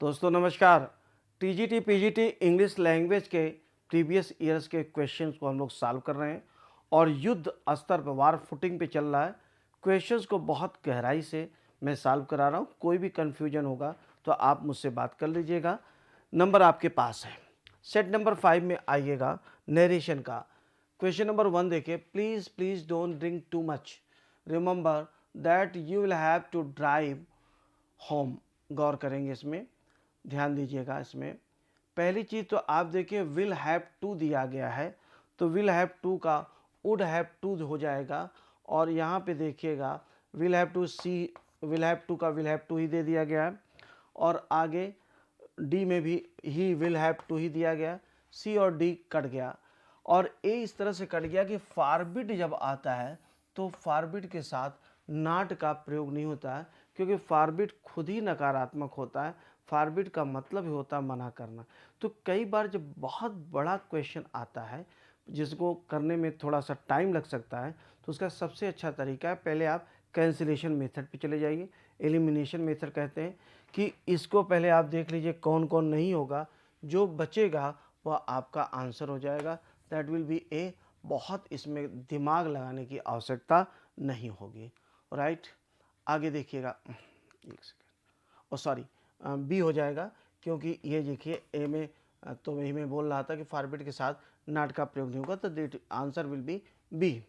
दोस्तों नमस्कार। TGT PGT English language के प्रीवियस ईयर्स के क्वेश्चंस को हम लोग सॉल्व कर रहे हैं और युद्ध स्तर पर वार फुटिंग पे चल रहा है। क्वेश्चंस को बहुत गहराई से मैं सॉल्व करा रहा हूँ। कोई भी कन्फ्यूजन होगा तो आप मुझसे बात कर लीजिएगा। नंबर आपके पास है। सेट नंबर 5 में आइएगा नरेशन का। क्वेश्चन नंबर 1 देखिए, please please don't drink too much, remember that you will have to drive home. गौर करेंगे इसमें, ध्यान दीजिएगा। इसमें पहली चीज़ तो आप देखिए विल हैव टू दिया गया है, तो विल हैव टू का वुड हैव टू हो जाएगा। और यहाँ पे देखिएगा will have to C, will have to का विल हैव टू ही दे दिया गया है। और आगे डी में भी ही विल हैव टू ही दिया गया, सी और डी कट गया। और ए इस तरह से कट गया कि फारबिट जब आता है तो फारबिट के साथ नाट का प्रयोग नहीं होता है, क्योंकि फारबिट खुद ही नकारात्मक होता है। फारबिट का मतलब ही होता है मना करना। तो कई बार जब बहुत बड़ा क्वेश्चन आता है जिसको करने में थोड़ा सा टाइम लग सकता है, तो उसका सबसे अच्छा तरीका है पहले आप कैंसिलेशन मेथड पे चले जाइए। एलिमिनेशन मेथड कहते हैं कि इसको पहले आप देख लीजिए कौन कौन नहीं होगा, जो बचेगा वह आपका आंसर हो जाएगा। दैट विल बी ए। बहुत इसमें दिमाग लगाने की आवश्यकता नहीं होगी। राइट, आगे देखिएगा। एक सेकेंड, ओ सॉरी, बी हो जाएगा, क्योंकि ये देखिए ए में तो वही मैं बोल रहा था कि फारबिट के साथ नाट का प्रयोग नहीं होगा, तो आंसर विल बी बी।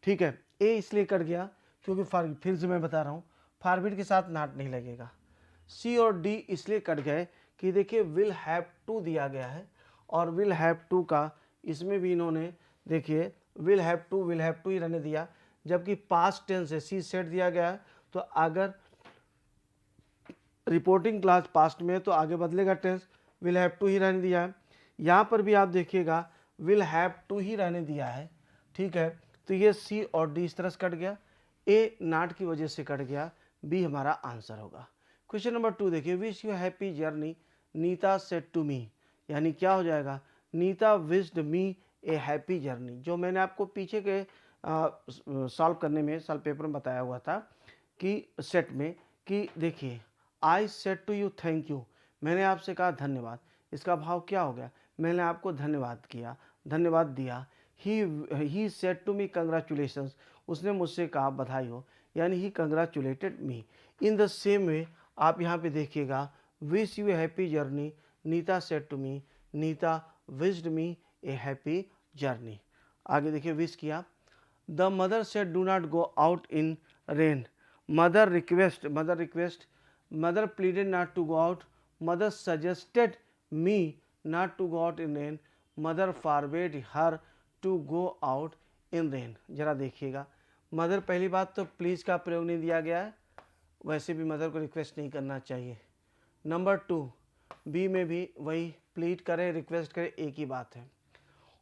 ठीक है, ए इसलिए कट गया क्योंकि फिर से मैं बता रहा हूँ फारबिट के साथ नाट नहीं लगेगा। सी और डी इसलिए कट गए कि देखिए विल हैव टू दिया गया है, और विल हैव टू का इसमें भी इन्होंने देखिए विल हैव टू ही रहने दिया, जबकि पास्ट टेंस है, सी सेट दिया गया है। तो अगर रिपोर्टिंग क्लास पास्ट में तो आगे बदलेगा टेंस, विल हैव टू ही रहने दिया है। यहाँ पर भी आप देखिएगा विल हैव टू ही रहने दिया है। ठीक है, तो ये सी और डी इस तरह से कट गया, ए नाट की वजह से कट गया, बी हमारा आंसर होगा। क्वेश्चन नंबर 2 देखिए, wish you happy journey Nita said to me, यानी क्या हो जाएगा, Nita wished me a happy journey. जो मैंने आपको पीछे के सॉल्व करने में सॉल्व पेपर में बताया हुआ था कि सेट में, कि देखिए I said to you thank you, मैंने आपसे कहा धन्यवाद। इसका भाव क्या हो गया, मैंने आपको धन्यवाद किया, धन्यवाद दिया। He said to me congratulations, उसने मुझसे कहा बधाई हो, यानी he congratulated me. In the same way आप यहाँ पे देखिएगा, wish you happy journey Nita said to me, Neeta wished me a happy journey. आगे देखिए विश किया, the mother said do not go out in rain, mother request, mother pleaded not to go out, mother suggested me not to go out in rain, mother forbade her to go out in rain। जरा देखिएगा, mother पहली बात तो please का प्रयोग नहीं दिया गया है, वैसे भी मदर को रिक्वेस्ट नहीं करना चाहिए। नंबर 2 बी में भी वही प्लीड करे रिक्वेस्ट करे एक ही बात है,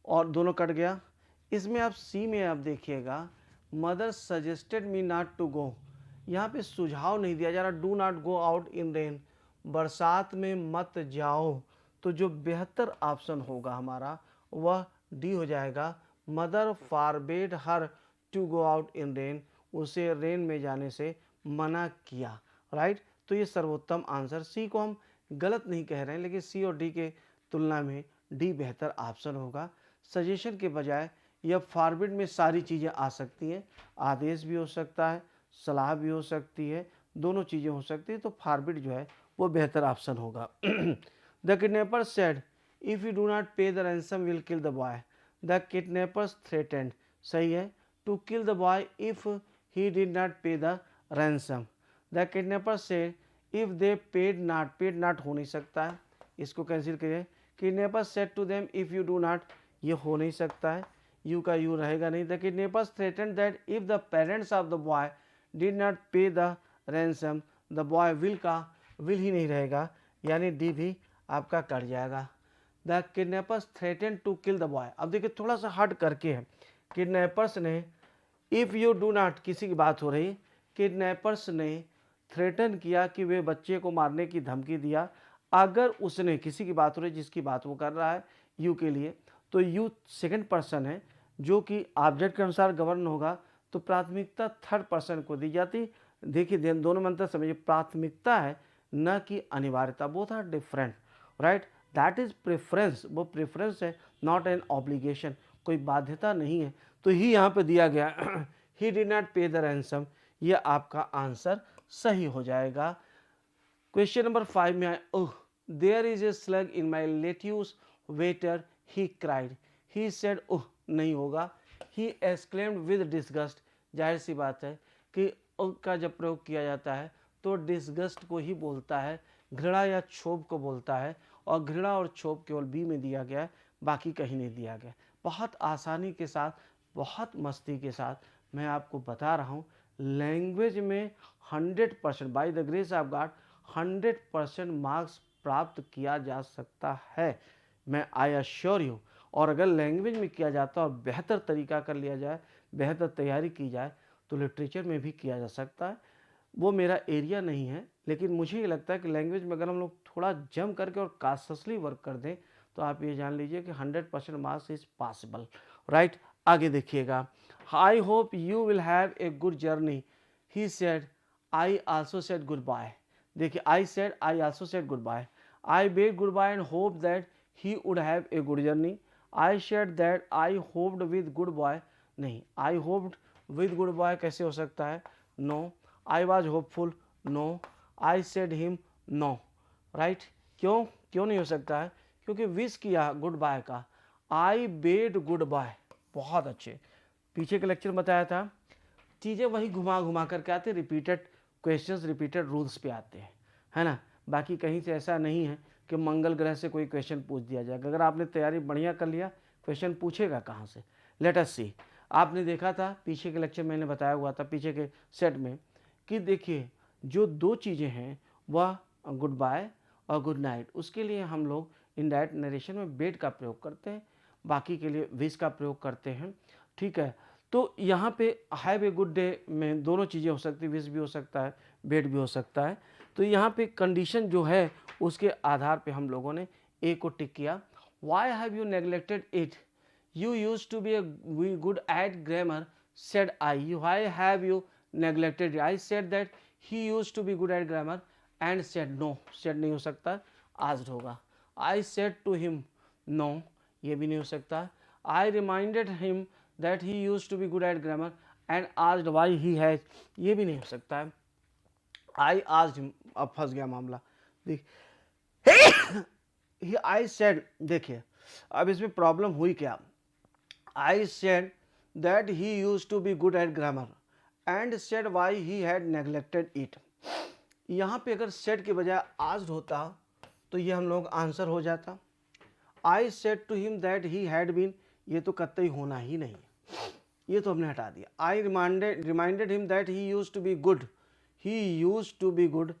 और दोनों कट गया। इसमें आप सी में आप देखिएगा, mother suggested me not to go, यहाँ पे सुझाव नहीं दिया जा रहा, do not go out in rain, बरसात में मत जाओ। तो जो बेहतर ऑप्शन होगा हमारा वह डी हो जाएगा, mother forbade her to go out in rain, उसे रेन में जाने से मना किया। राइट, तो ये सर्वोत्तम आंसर, सी को हम गलत नहीं कह रहे हैं, लेकिन सी और डी के तुलना में डी बेहतर ऑप्शन होगा। सजेशन के बजाय यह फॉरबिड में सारी चीज़ें आ सकती हैं, आदेश भी हो सकता है, सलाह भी हो सकती है, दोनों चीज़ें हो सकती है, तो फॉरबिड जो है वो बेहतर ऑप्शन होगा। The kidnapper said if you do not pay the ransom will kill the boy, the kidnappers threatened, सही है, to kill the boy if he did not pay the ransom. The kidnapper said if they paid not हो नहीं सकता है, इसको cancel करिए। Kidnapper said to them if you do not, ये हो नहीं सकता है, यू का यू रहेगा नहीं। The kidnappers threatened that if the parents of the boy did not pay the ransom, the boy will का विल ही नहीं रहेगा, यानी डी भी आपका कट जाएगा। The kidnappers threatened to kill the boy, अब देखिए थोड़ा सा हट करके है, किडनैपर्स ने इफ़ यू डू नॉट, किसी की बात हो रही, किडनैपर्स ने थ्रेटन किया कि वे बच्चे को मारने की धमकी दिया। अगर उसने, किसी की बात हो रही जिसकी बात वो कर रहा है यू के लिए, तो यू सेकंड पर्सन है जो कि ऑब्जेक्ट के अनुसार गवर्न होगा, तो प्राथमिकता थर्ड पर्सन को दी जाती। देखिए दोनों में अंतर समझिए, प्राथमिकता है न कि अनिवार्यता। Both are different, right. That is preference, वो प्रेफरेंस है, नॉट एन ऑब्लिगेशन, कोई बाध्यता नहीं है। तो ही यहाँ पे दिया गया ही did not pay the ransom, ये आपका आंसर सही हो जाएगा। क्वेश्चन नंबर 5 में आए, oh there is a slug in my lettuce waiter, he cried, he said, oh नहीं होगा, ही एक्सक्लेम्ड विद डिस्गस्ट। जाहिर सी बात है कि ओह का जब प्रयोग किया जाता है तो डिस्गस्ट को ही बोलता है, घृणा या क्षोभ को बोलता है, और घृणा और क्षोभ केवल बी में दिया गया है, बाकी कहीं नहीं दिया गया। बहुत आसानी के साथ, बहुत मस्ती के साथ मैं आपको बता रहा हूँ, लैंग्वेज में 100% by the grace of God 100% marks प्राप्त किया जा सकता है, मैं आई अश्योर यू। और अगर लैंग्वेज में किया जाता है और बेहतर तरीका कर लिया जाए, बेहतर तैयारी की जाए, तो लिटरेचर में भी किया जा सकता है। वो मेरा एरिया नहीं है, लेकिन मुझे ये लगता है कि लैंग्वेज में अगर हम लोग थोड़ा जम करके और काससली वर्क कर दें तो आप ये जान लीजिए कि 100% मार्क्स इज पॉसिबल, राइट। आगे देखिएगा, I hope you will have a good journey, he said, I also said goodbye. देखिए, I said, I also said goodbye, I bade goodbye and hope that he would have a good journey, I said that I hoped with good boy, नहीं, I hoped with good boy कैसे हो सकता है, no. I was hopeful, no. I said him, no, right. क्यों नहीं हो सकता है, क्योंकि विश किया गुड बाय का, आई बेड गुड बाय, बहुत अच्छे। पीछे के लेक्चर में बताया था, चीज़ें वही घुमा घुमा करके आते, रिपीटेड क्वेश्चंस, रिपीटेड रूल्स पे आते हैं, है ना। बाकी कहीं से ऐसा नहीं है कि मंगल ग्रह से कोई क्वेश्चन पूछ दिया जाएगा। अगर आपने तैयारी बढ़िया कर लिया, क्वेश्चन पूछेगा कहाँ से। लेट अस सी, आपने देखा था पीछे के लेक्चर मैंने बताया हुआ था पीछे के सेट में कि देखिए जो दो चीज़ें हैं वह गुड बाय और गुड नाइट, उसके लिए हम लोग इनडायरेक्ट नरेशन में बेड का प्रयोग करते हैं, बाकी के लिए विश का प्रयोग करते हैं, ठीक है। तो यहाँ पे हैव ए गुड डे में दोनों चीज़ें हो सकती है, विश भी हो सकता है, बेड भी हो सकता है। तो यहाँ पे कंडीशन जो है उसके आधार पे हम लोगों ने ए को टिक किया। Why have you neglected it, you use to be a good at grammar, said I, why have you neglected, I said that he use to be good at grammar and said no, said नहीं हो सकता, asked होगा। I said to him, no, ये भी नहीं हो सकता। I reminded him that he used to be good at grammar and asked why he has, ये भी नहीं हो सकता है। I asked him, अब फंस गया मामला, देख I said, देखिए अब इसमें प्रॉब्लम हुई क्या, I said that he used to be good at grammar and said why he had neglected it। यहाँ पे अगर said के बजाय asked होता तो ये हम लोग आंसर हो जाता। I said to him that he had been, ये तो कतई होना ही नहीं, ये तो हमने हटा दिया। I reminded him that he used to be good, he used to be good,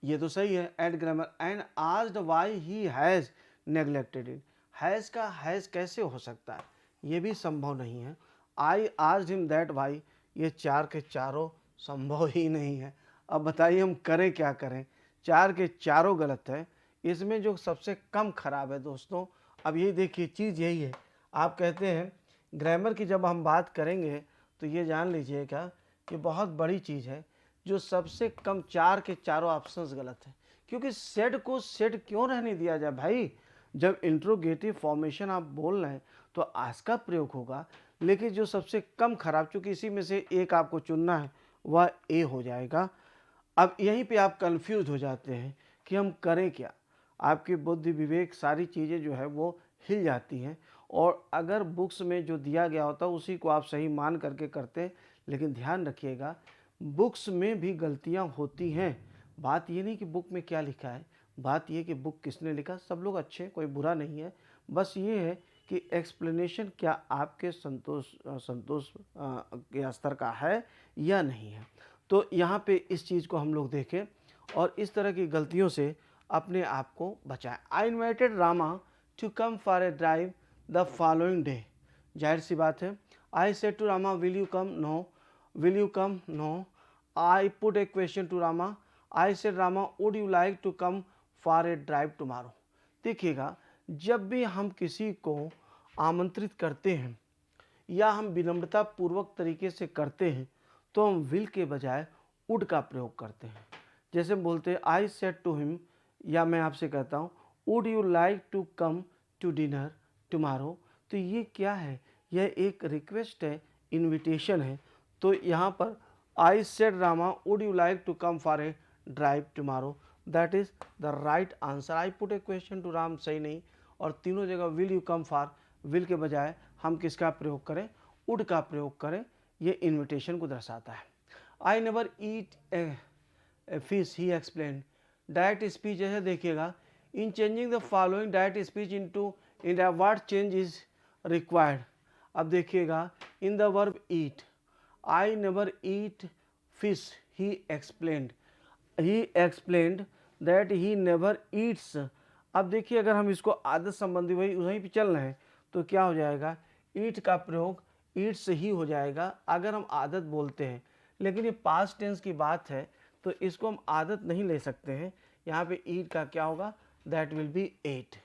ये तो सही है at grammar and asked why he has neglected it। has का has कैसे हो सकता है, ये भी संभव नहीं है। I asked him that why, ये चार के चारों संभव ही नहीं है। अब बताइए हम करें क्या करें, चार के चारों गलत है। इसमें जो सबसे कम खराब है दोस्तों, अब यही देखिए चीज़ यही है, आप कहते हैं ग्रामर की जब हम बात करेंगे तो ये जान लीजिएगा कि बहुत बड़ी चीज़ है, जो सबसे कम चार के चारों ऑप्शंस गलत है। क्योंकि सेड को सेड क्यों रहने दिया जाए भाई, जब इंट्रोगेटिव फॉर्मेशन आप बोल रहे हैं तो आज का प्रयोग होगा, लेकिन जो सबसे कम खराब, चूँकि इसी में से एक आपको चुनना है, वह ए हो जाएगा। अब यहीं पे आप कंफ्यूज हो जाते हैं कि हम करें क्या, आपकी बुद्धि विवेक सारी चीज़ें जो है वो हिल जाती हैं, और अगर बुक्स में जो दिया गया होता है उसी को आप सही मान करके करते हैं। लेकिन ध्यान रखिएगा बुक्स में भी गलतियां होती हैं, बात ये नहीं कि बुक में क्या लिखा है, बात ये कि बुक किसने लिखा। सब लोग अच्छे, कोई बुरा नहीं है, बस ये है कि एक्सप्लेनेशन क्या आपके संतोष के स्तर का है या नहीं है। तो यहाँ पे इस चीज़ को हम लोग देखें और इस तरह की गलतियों से अपने आप को बचाएं। I invited Rama to come for a drive the following day, जाहिर सी बात है। I said to Rama will you come, no, will you come, no. I put a question to Rama, I said Rama would you like to come for a drive tomorrow. देखिएगा जब भी हम किसी को आमंत्रित करते हैं या हम विनम्रता पूर्वक तरीके से करते हैं तो हम विल के बजाय वुड का प्रयोग करते हैं। जैसे बोलते हैं आई सेड टू हिम, या मैं आपसे कहता हूँ would you like to come to dinner tomorrow. तो ये क्या है, यह एक रिक्वेस्ट है, इनविटेशन है। तो यहाँ पर I said Rama would you like to come for a drive tomorrow, that is the right answer. I put a question to Ram, सही नहीं। और तीनों जगह will you come for, will के बजाय हम किसका प्रयोग करें, वुड का प्रयोग करें। ये इनविटेशन को दर्शाता है। I never eat a fish he explain. Direct speech जैसे देखिएगा, इन changing the following direct speech into India what change is required. अब देखिएगा in the verb eat, I never eat fish he explained, he explained that he never Yeats. अब देखिए अगर हम इसको आदत संबंधी वहीं पे चल रहे हैं तो क्या हो जाएगा, ईट का प्रयोग ईट्स ही हो जाएगा अगर हम आदत बोलते हैं। लेकिन ये पास्ट टेंस की बात है तो इसको हम आदत नहीं ले सकते हैं। यहाँ पे ईट का क्या होगा, दैट विल बी एट।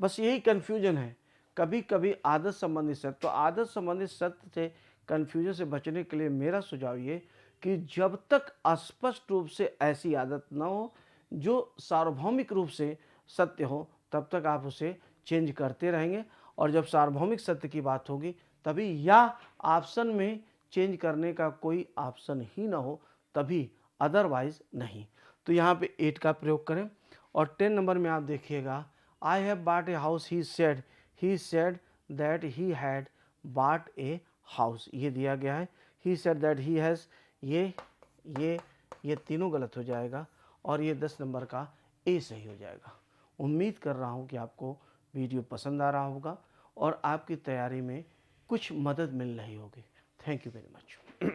बस यही कन्फ्यूजन है कभी कभी आदत संबंधित सत्य। तो आदत संबंधित सत्य से कन्फ्यूजन से बचने के लिए मेरा सुझाव ये कि जब तक स्पष्ट रूप से ऐसी आदत न हो जो सार्वभौमिक रूप से सत्य हो, तब तक आप उसे चेंज करते रहेंगे। और जब सार्वभौमिक सत्य की बात होगी तभी, या ऑप्शन में चेंज करने का कोई ऑप्शन ही ना हो तभी, अदरवाइज नहीं। तो यहाँ पे 8 का प्रयोग करें। और 10 नंबर में आप देखिएगा, I have bought a house he said that he had bought a house, ये दिया गया है। He said that he has, ये तीनों गलत हो जाएगा और ये 10 नंबर का ए सही हो जाएगा। उम्मीद कर रहा हूँ कि आपको वीडियो पसंद आ रहा होगा और आपकी तैयारी में कुछ मदद मिल रही होगी। Thank you very much.